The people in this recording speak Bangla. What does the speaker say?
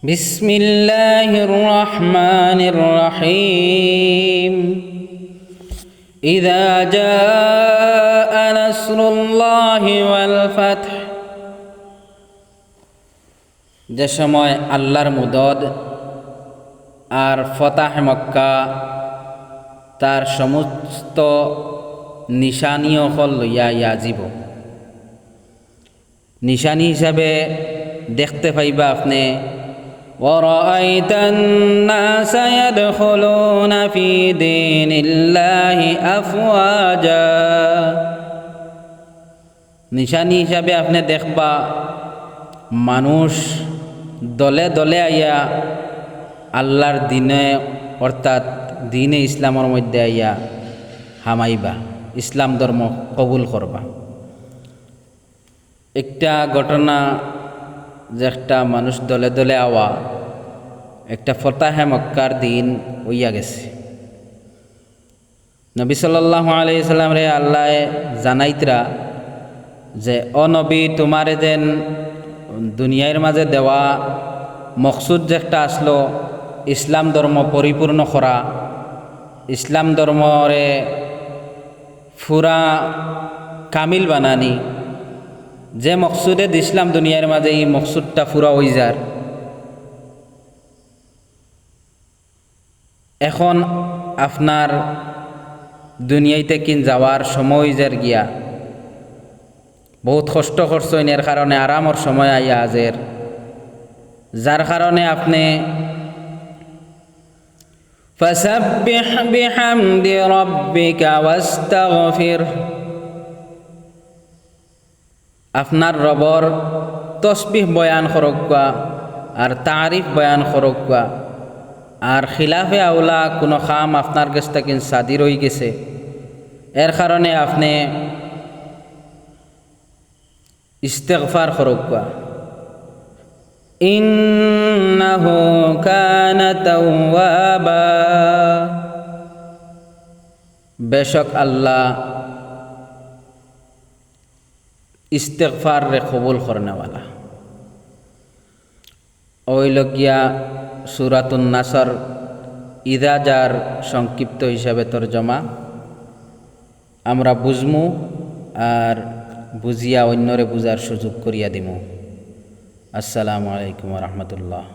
بسم الله الرحمن الرحيم إذا جاء نصر الله والفتح যে সময় আল্লাহর মুদদ আর ফতাহ মক্কা তার সমস্ত নিশানীও হল লইয়া ইয়াজিব নিশানি হিসাবে দেখতে পাইবা আপনি وَرَأَيْتَ النَّاسَ يَدْخُلُونَ فِي دِينِ اللَّهِ أَفْوَاجًا নিশানি হিসাবে আপনি দেখবা মানুষ দলে দলে আইয়া আল্লাহর দিনে অর্থাৎ দিনে ইসলামের মধ্যে আইয়া হামাইবা ইসলাম ধর্ম কবুল করবা। একটা ঘটনা যে একটা মানুষ দলে দলে আওয়া একটা ফতাহে মক্কার দিন হইয়া গেছে। নবী সাল্লাল্লাহু আলাইহি সাল্লাম রে আল্লাহ জানাইতরা যে ও নবী তোমারে যেন দুনিয়ার মাঝে দেওয়া মকসুদ যে একটা আসলো ইসলাম ধর্ম পরিপূর্ণ করা, ইসলাম ধর্মরে ফুরা কামিল বানানি, যে মকসুদে ইসলাম দুনিয়ার মাঝে এই মকসুদটা ফুরা হয়ে যার। এখন আপনার দুনিয়াইতে কিন যাওয়ার সময় যার গিয়া বহুত কষ্ট করছেন, এর কারণে আরামর সময় আইয়া আজের, যার কারণে আপনি ফাসাব্বিহ বিহামদি রাব্বিকা ওয়াস্তাগফির আপনার রবর তসবিহ বয়ান করকা আর তারিফ বয়ান করকা, আর খিলাফে আউলা কোনো কাম আপনার কাছ থেকে সাদি রয়ে গেছে, এর কারণে আপনি ইস্তেগফার করকা। ইন্নাহু কানা তাওয়াবা বেশক আল্লাহ ইস্তেগফার রে কবুল করনেওয়ালা। ওই লগিয়া সূরাতুন নাসর ইদা যার সংক্ষিপ্ত হিসাবে তরজমা আমরা বুঝমু আর বুঝিয়া অন্যরে বুঝার সুযোগ করিয়া দিমু। আসসালামু আলাইকুম ওয়া রাহমাতুল্লাহ।